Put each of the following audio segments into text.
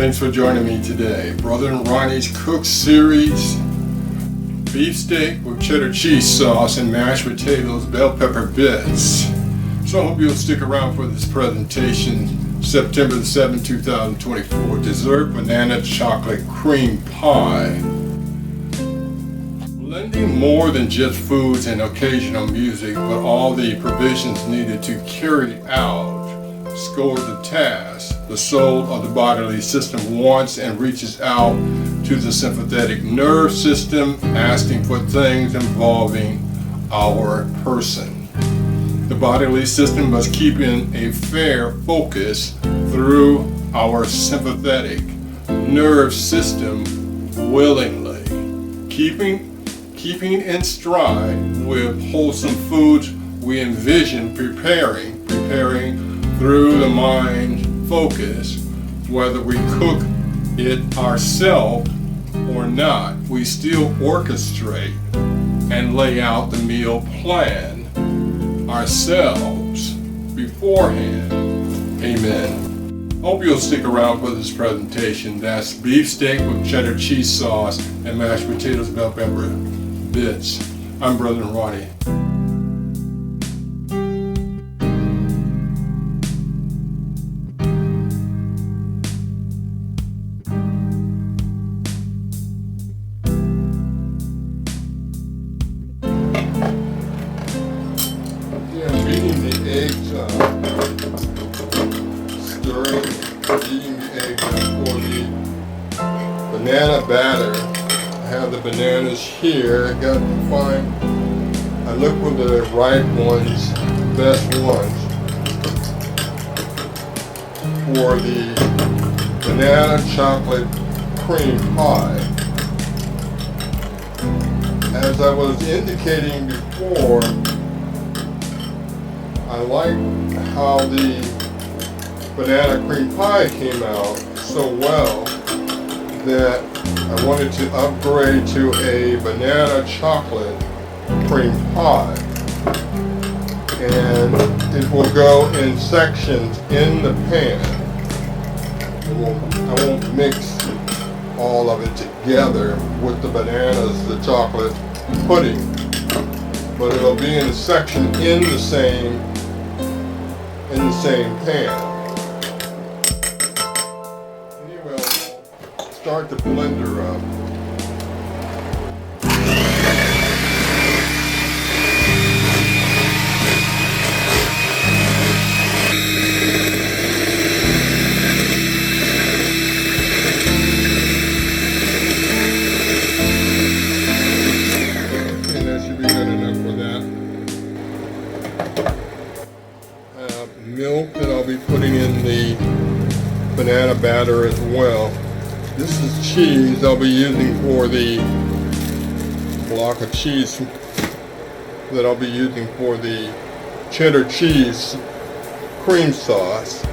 Thanks for joining me today. Brother and Ronnie's Cook Series. Beefsteak with cheddar cheese sauce and mashed potatoes, bell pepper bits. So I hope you'll stick around for this presentation. September the 7th, 2024. Dessert banana chocolate cream pie. Blending more than just foods and occasional music, but all the provisions needed to carry out scores of tasks. The soul of the bodily system wants and reaches out to the sympathetic nerve system, asking for things involving our person. The bodily system must keep in a fair focus through our sympathetic nerve system willingly, keeping in stride with wholesome foods we envision preparing through the mind focus, whether we cook it ourselves or not. We still orchestrate and lay out the meal plan ourselves beforehand. Amen. Hope you'll stick around for this presentation. That's beefsteak with cheddar cheese sauce and mashed potatoes, bell pepper bits. I'm Brother Ronnie. Beating the eggs up, beating the eggs up for the banana batter. I have the bananas here. I look for the right ones, best ones, for the banana chocolate cream pie. As I was indicating before, I like how the banana cream pie came out so well that I wanted to upgrade to a banana chocolate cream pie. And it will go in sections in the pan. I won't mix all of it together with the bananas, the chocolate pudding, but it'll be in a section in the same pan. Anyway, I'll start the blender up. And that should be good enough for that. Milk that I'll be putting in the banana batter as well. This is cheese I'll be using for the block of cheese that I'll be using for the cheddar cheese cream sauce.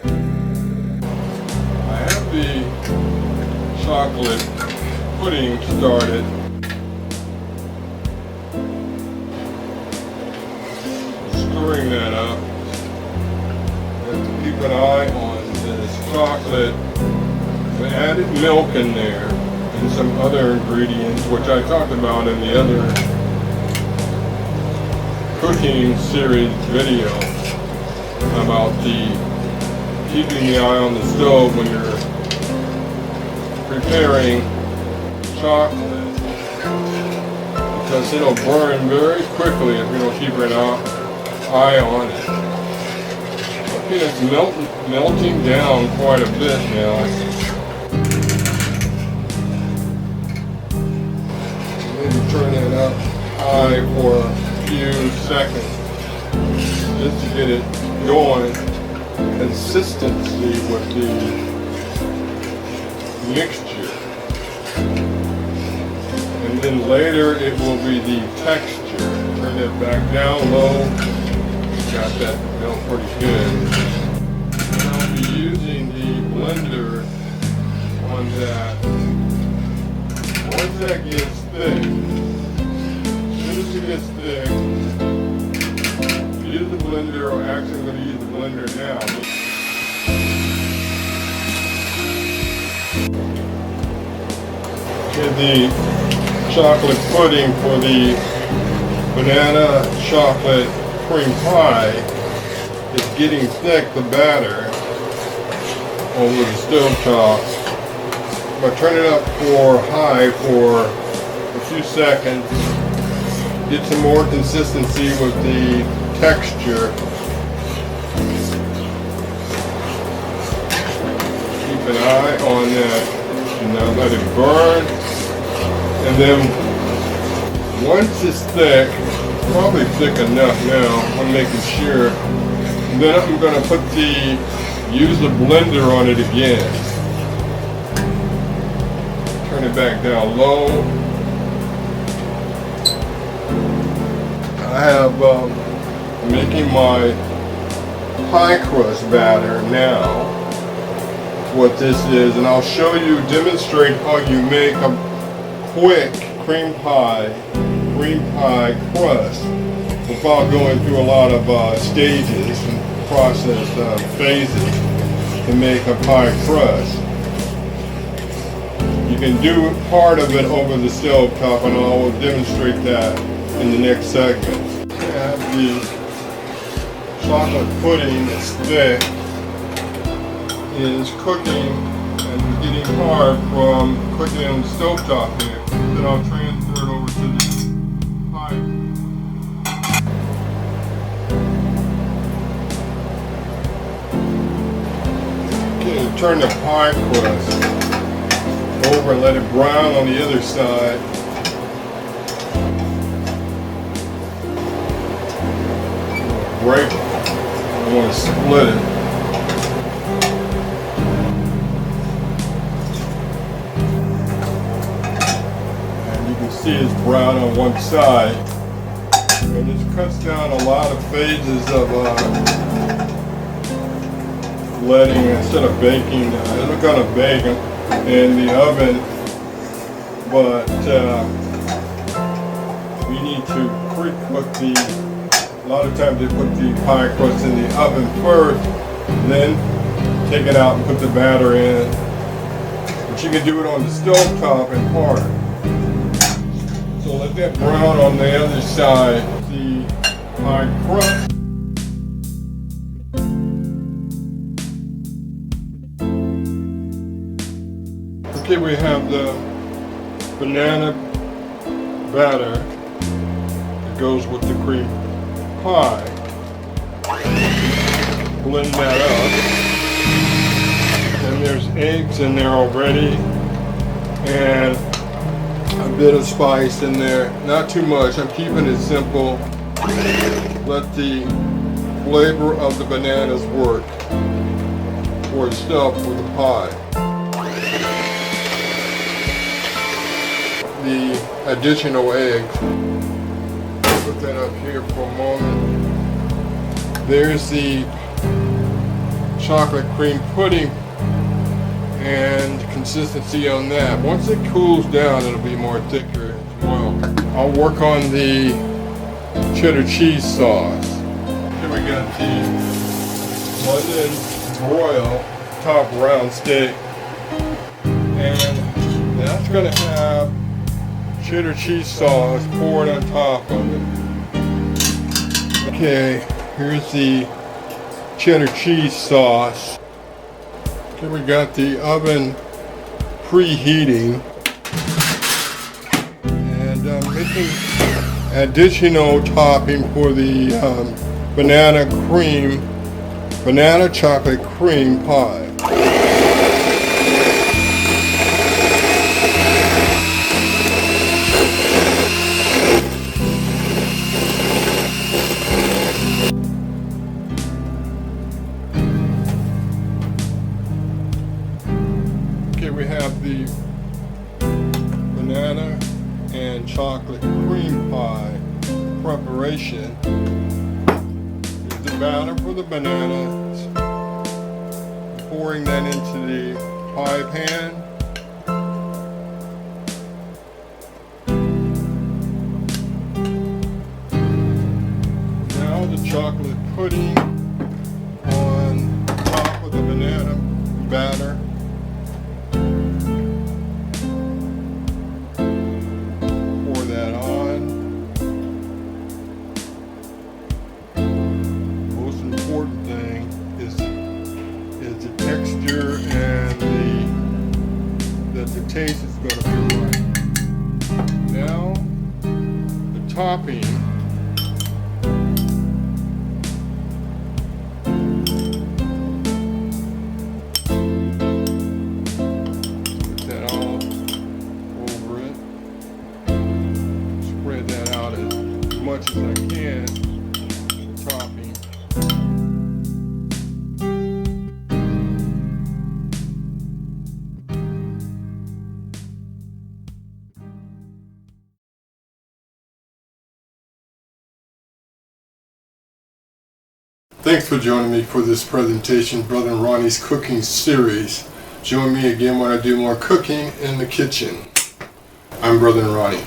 I have the chocolate pudding started. Stirring that up. Have to keep an eye on this chocolate. I added milk in there and some other ingredients, which I talked about in the other cooking series video about keeping the eye on the stove when you're preparing chocolate, because it'll burn very quickly if you don't keep an eye on it. Okay, it's melting down quite a bit now. Maybe turn it up high for a few seconds just to get it going. Consistency with the mixture. And then later it will be the texture. Turn it back down low. Got that melt pretty good. And I'll be using the blender on that. Once that gets thick, as soon as it gets thick, use the blender, or actually I'm going to use the blender now. The chocolate pudding for the banana chocolate cream pie is getting thick, the batter, over the stove top. I'm going to turn it up for high for a few seconds, get some more consistency with the texture. Keep an eye on that. And now let it burn. And then once it's thick, probably thick enough now, I'm making sure. And then I'm going to use the blender on it again. Turn it back down low. I have making my pie crust batter now. What this is, and I'll show you, demonstrate how you make a quick cream pie crust without going through a lot of stages and process phases to make a pie crust. You can do part of it over the stove top, and I will demonstrate that in the next segment. I have the chocolate pudding that's thick, is cooking and getting hard from cooking on the stove top here. Then I'll transfer it over to the pie. Okay, turn the pie crust over and let it brown on the other side. Break it. I want to split it. And you can see it's brown on one side. And this cuts down a lot of phases of letting, instead of baking, I'm going to bake in the oven, but we need to pre-cook a lot of times they put the pie crust in the oven first, then take it out and put the batter in. But you can do it on the stove top and hard. So let that brown on the other side, the pie crust. Okay, we have the banana batter that goes with the cream pie. Blend that up. And there's eggs in there already. And a bit of spice in there. Not too much. I'm keeping it simple. Let the flavor of the bananas work for itself for the pie. The additional eggs. Put that up here for a moment. There's the chocolate cream pudding and consistency on that. Once it cools down, it'll be more thicker as well. I'll work on the cheddar cheese sauce. Here we got the London broil top round steak, and that's gonna have cheddar cheese sauce poured on top of it. Okay, here's the cheddar cheese sauce. Okay, we got the oven preheating, and I'm making additional topping for the banana chocolate cream pie. Okay, we have the banana and chocolate cream pie preparation. Here's the batter for the bananas. Pouring that into the pie pan. Now the chocolate pudding on top of the banana batter. topping. Put that all over it. Spread that out as much as I can. Topping. Thanks for joining me for this presentation, Brother Ronnie's cooking series. Join me again when I do more cooking in the kitchen. I'm Brother Ronnie.